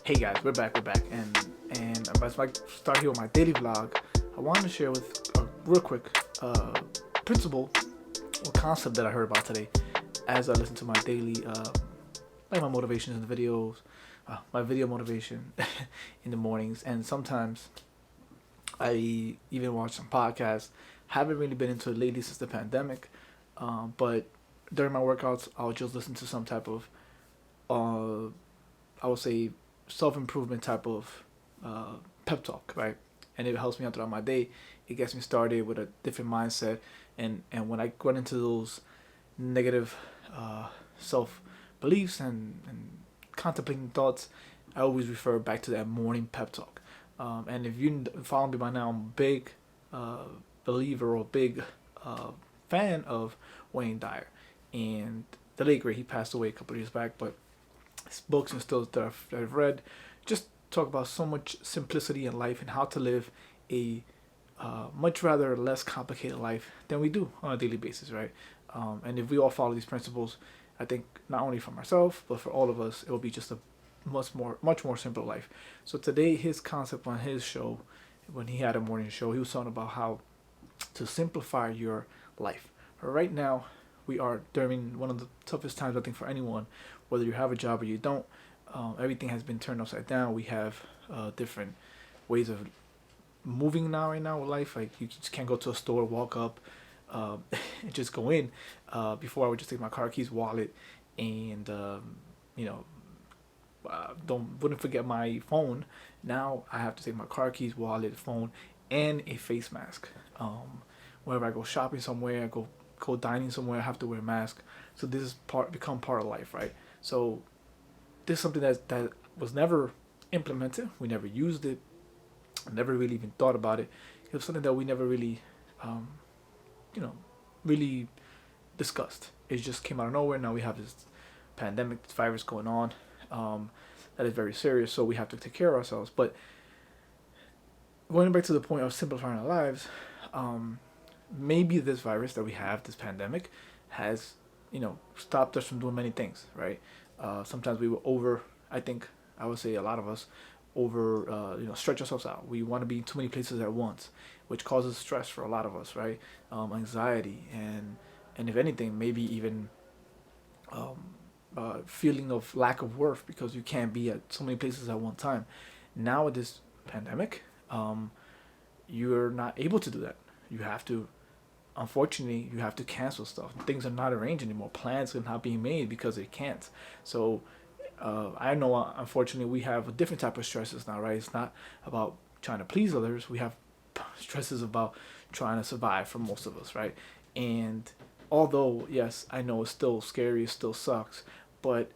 Hey guys, we're back, and as I start here with my daily vlog, I wanted to share with a real quick principle or concept that I heard about today as I listen to my daily like my motivations in the videos, my video motivation in the mornings, and sometimes I even watch some podcasts. Haven't really been into it lately since the pandemic, but during my workouts, I'll just listen to some type of uh, I would say self improvement type of pep talk, right? And it helps me out throughout my day. It gets me started with a different mindset, and when I run into those negative self beliefs and contemplating thoughts, I always refer back to that morning pep talk. And if you follow me by now, I'm a big uh, believer or big uh, fan of Wayne Dyer, and the late great. He passed away a couple of years back, but his books and stuff that I've read just talk about so much simplicity in life and how to live a much rather less complicated life than we do on a daily basis, right? And if we all follow these principles, I think not only for myself but for all of us, it will be just a much more simple life. So today, his concept on his show, when he had a morning show, he was talking about how to simplify your life. Right now, we are during one of the toughest times I think for anyone, whether you have a job or you don't. Everything has been turned upside down. We have different ways of moving now right now with life. Like you just can't go to a store, walk up, and just go in. Before I would just take my car keys, wallet, and you know don't wouldn't forget my phone. Now I have to take my car keys, wallet, phone, and a face mask. Whenever I go shopping somewhere, I go dining somewhere, I have to wear a mask. So this is become part of life, right? So this is something that was never implemented. We never used it. Never really even thought about it. It was something that we never really, um, you know, really discussed. It just came out of nowhere. Now we have this pandemic, this virus going on. That is very serious. So we have to take care of ourselves. But going back to the point of simplifying our lives, um, maybe this virus that we have, this pandemic, has stopped us from doing many things, right? Sometimes we were over. I think I would say a lot of us over stretch ourselves out. We want to be in too many places at once, which causes stress for a lot of us, right? Anxiety and if anything, maybe even um, feeling of lack of worth because you can't be at so many places at one time. Now with this pandemic, you're not able to do that. You have to, unfortunately, you have to cancel stuff. Things are not arranged anymore. Plans are not being made because they can't. So I know, unfortunately, we have a different type of stresses now, right? It's not about trying to please others. We have stresses about trying to survive for most of us, right? And although, yes, I know it's still scary, it still sucks, but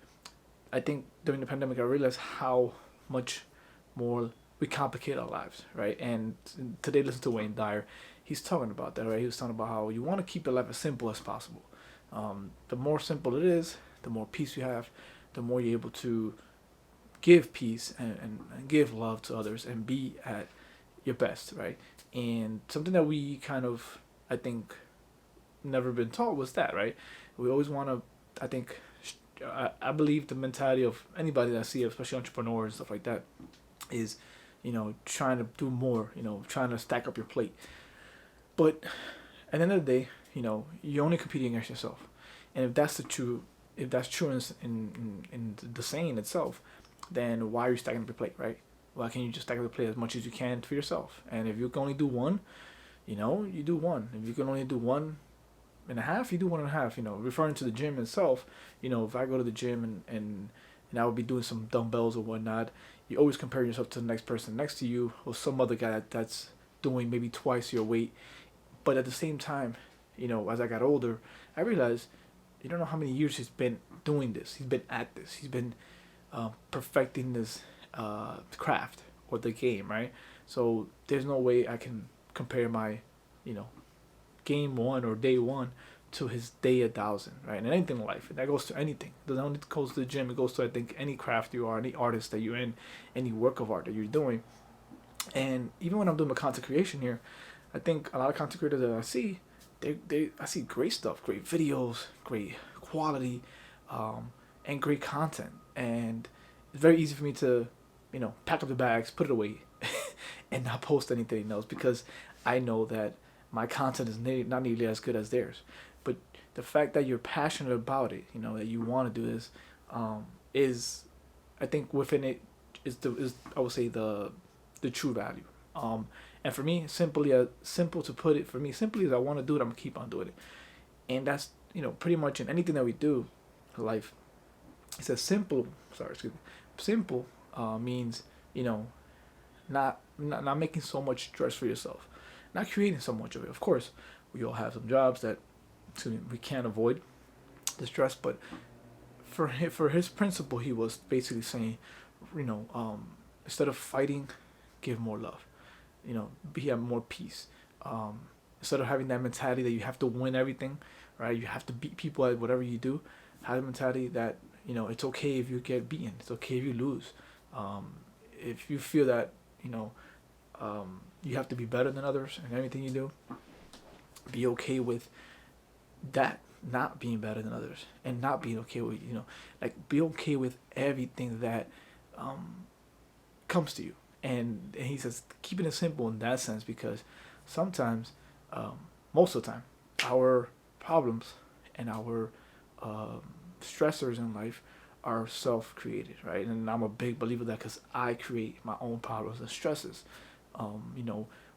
I think during the pandemic, I realized how much more we complicate our lives, right? And today, listen to Wayne Dyer. He's talking about that, right? He was talking about how you want to keep your life as simple as possible. The more simple it is, the more peace you have, the more you're able to give peace and give love to others and be at your best, right? And something that we kind of, I think, never been taught was that, right? We always want to, I think, I believe the mentality of anybody that I see, especially entrepreneurs and stuff like that, is, trying to do more, trying to stack up your plate. But at the end of the day, you're only competing against yourself. And if that's true in the saying itself, then why are you stacking up your plate, right? Why can't you just stack up the plate as much as you can for yourself? And if you can only do one, you do one. If you can only do one and a half, you do one and a half. Referring to the gym itself, if I go to the gym and I would be doing some dumbbells or whatnot, you always compare yourself to the next person next to you or some other guy that's doing maybe twice your weight. But at the same time, as I got older, I realized you don't know how many years he's been doing this. He's been at this. He's been perfecting this craft or the game, right? So there's no way I can compare my, you know, game one or day one to his day 1,000, right? And anything in life, that goes to anything. It doesn't only goes to the gym. It goes to, I think, any craft you are, any artist that you're in, any work of art that you're doing. And even when I'm doing my content creation here, I think a lot of content creators that I see, I see great stuff, great videos, great quality, and great content. And it's very easy for me to pack up the bags, put it away, and not post anything else because I know that my content is not nearly as good as theirs. But the fact that you're passionate about it, that you want to do this, is, I think within it is I would say the true value. And for me, simple to put it, for me, simply as I want to do it, I'm gonna keep on doing it, and that's pretty much in anything that we do in life. It's a simple. Sorry, excuse me. Simple means not making so much stress for yourself, not creating so much of it. Of course, we all have some jobs that we can't avoid the stress, but for his principle, he was basically saying, instead of fighting, give more love. Be at more peace. Instead of having that mentality that you have to win everything, right? You have to beat people at whatever you do. Have the mentality that it's okay if you get beaten. It's okay if you lose. If you feel that you have to be better than others in everything you do, be okay with that, not being better than others, and not being okay with like be okay with everything that comes to you. And he says keeping it simple in that sense, because sometimes, most of the time, our problems and our stressors in life are self-created, right? And I'm a big believer of that because I create my own problems and stresses.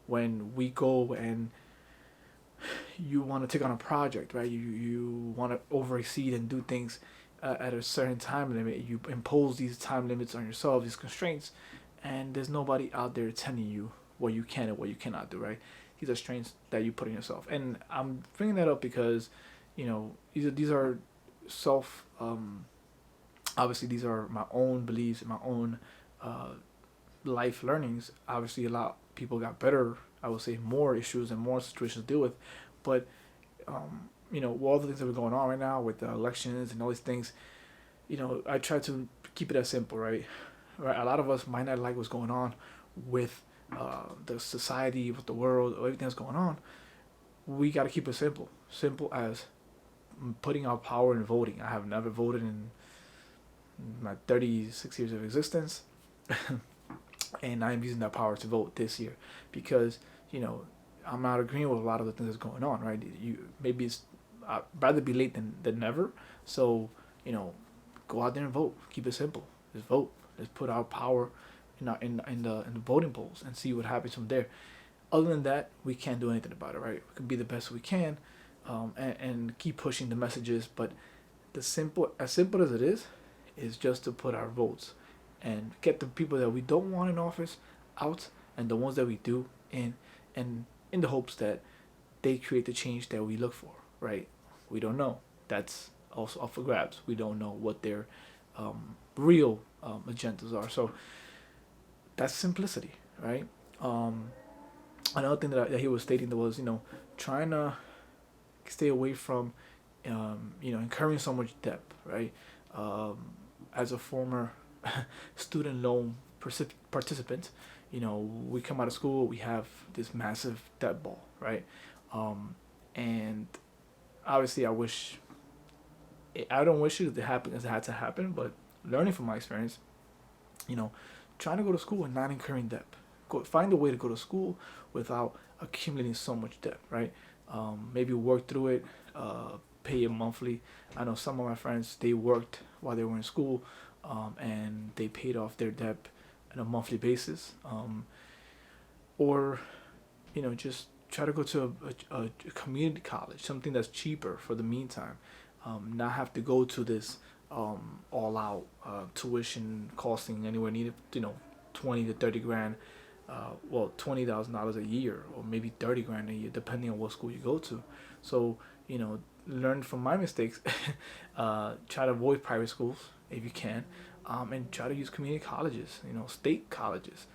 When we go and you want to take on a project, right? You want to overexceed and do things at a certain time limit. You impose these time limits on yourself, these constraints, and there's nobody out there telling you what you can and what you cannot do, right? These are strains that you put on yourself. And I'm bringing that up because, these are self. Obviously, these are my own beliefs and my own life learnings. Obviously, a lot of people got better. I would say more issues and more situations to deal with, but with all the things that are going on right now with the elections and all these things, I try to keep it as simple, right? Right. A lot of us might not like what's going on with the society, with the world, or everything that's going on. We got to keep it simple. Simple as putting our power in voting. I have never voted in my 36 years of existence, and I'm using that power to vote this year because I'm not agreeing with a lot of the things that's going on. Right? Maybe it's I'd rather be late than never. So go out there and vote. Keep it simple. Just vote. Let's put our power in the voting polls and see what happens from there. Other than that, we can't do anything about it, right? We can be the best we can, and keep pushing the messages. But as simple as it is just to put our votes and get the people that we don't want in office out, and the ones that we do in, and in the hopes that they create the change that we look for, right? We don't know. That's also up for grabs. We don't know what their real agendas are. So that's simplicity, right? Another thing that he was stating that was trying to stay away from incurring so much debt, right? As a former student loan participant, we come out of school, we have this massive debt ball, right? And obviously, I don't wish it to happen as it had to happen, but learning from my experience, trying to go to school and not incurring debt. Find a way to go to school without accumulating so much debt, right? Maybe work through it, pay it monthly. I know some of my friends, they worked while they were in school, and they paid off their debt on a monthly basis. Or, just try to go to a community college, something that's cheaper for the meantime. Not have to go to this all out tuition costing anywhere needed, 20 to 30 grand, $20,000 a year, or maybe 30 grand a year, depending on what school you go to. So, learn from my mistakes. Try to avoid private schools if you can, and try to use community colleges, state colleges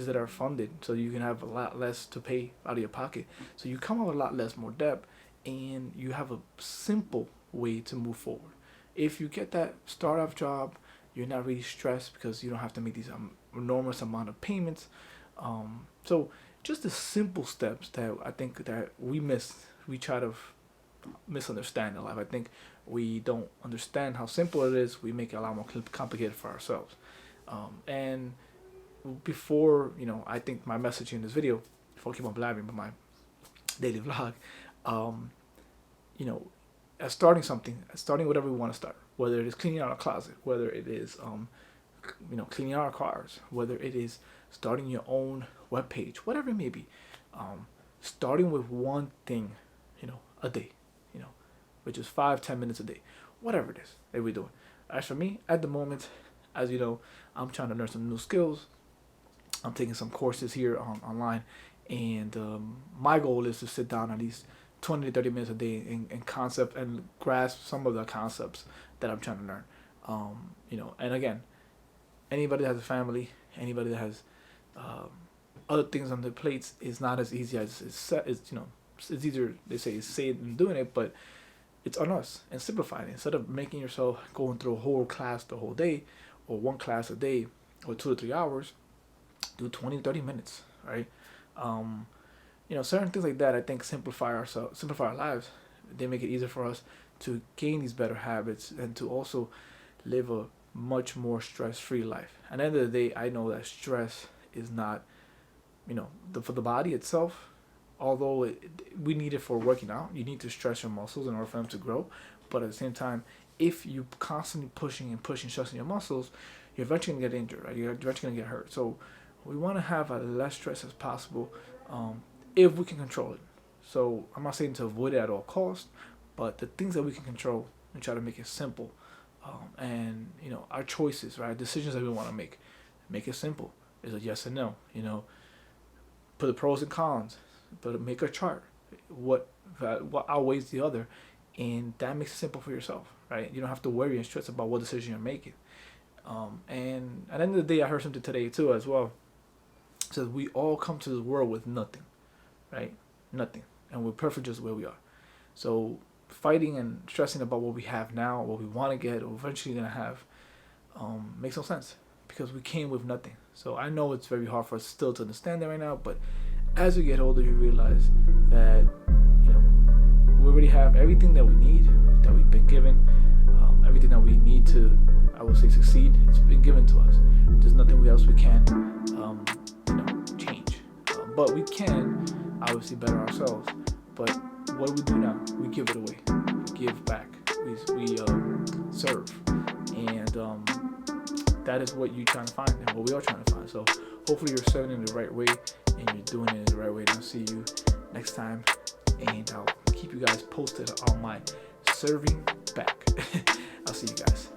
that are funded, so you can have a lot less to pay out of your pocket. So you come out with a lot less more debt, and you have a simple way to move forward. If you get that startup job, you're not really stressed because you don't have to make these enormous amount of payments. So just the simple steps that I think that we try to misunderstand in life. I think we don't understand how simple it is. We make it a lot more complicated for ourselves. And before, I think my message in this video, before I keep on blabbing, but my daily vlog, you know, as starting something, starting whatever we want to start, whether it is cleaning out a closet, whether it is, cleaning out our cars, whether it is starting your own web page, whatever it may be, starting with one thing, a day, which is 5-10 minutes a day, whatever it is that we're doing. As for me, at the moment, as you know, I'm trying to learn some new skills. I'm taking some courses here online, and my goal is to sit down at least 20 to 30 minutes a day and concept and grasp some of the concepts that I'm trying to learn. And again, anybody that has a family, anybody that has other things on their plates, is not as easy as it's easier, they say, say it than doing it, but it's on us. And simplifying it. Instead of making yourself going through a whole class the whole day, or one class a day, or 2 to 3 hours, do 20 to 30 minutes, right? Certain things like that, I think, simplify our lives. They make it easier for us to gain these better habits and to also live a much more stress-free life. At the end of the day, I know that stress is not, for the body itself, although we need it for working out. You need to stress your muscles in order for them to grow. But at the same time, if you constantly pushing, stressing your muscles, you're eventually going to get injured, right? You're eventually going to get hurt. So we want to have as less stress as possible, if we can control it. So I'm not saying to avoid it at all costs, but the things that we can control, we try to make it simple. And our choices, right? Decisions that we want to make it simple. Is a yes and no. Put the pros and cons, but make a chart. What outweighs the other, and that makes it simple for yourself, right? You don't have to worry and stress about what decision you're making. And at the end of the day, I heard something today too as well. It says we all come to the world with nothing, right? Nothing, and we're perfect just where we are. So fighting and stressing about what we have now, what we want to get, or eventually gonna have, makes no sense, because we came with nothing. So I know it's very hard for us still to understand that right now, but as we get older, you realize that we already have everything that we need, that we've been given, everything that we need to, I will say, succeed. It's been given to us. There's nothing else we can, change. But we can obviously better ourselves. But what do we do now? We give it away. We give back. We serve. And that is what you're trying to find, and what we are trying to find. So hopefully you're serving in the right way, and you're doing it in the right way. And I'll see you next time, and I'll keep you guys posted on my serving back. I'll see you guys.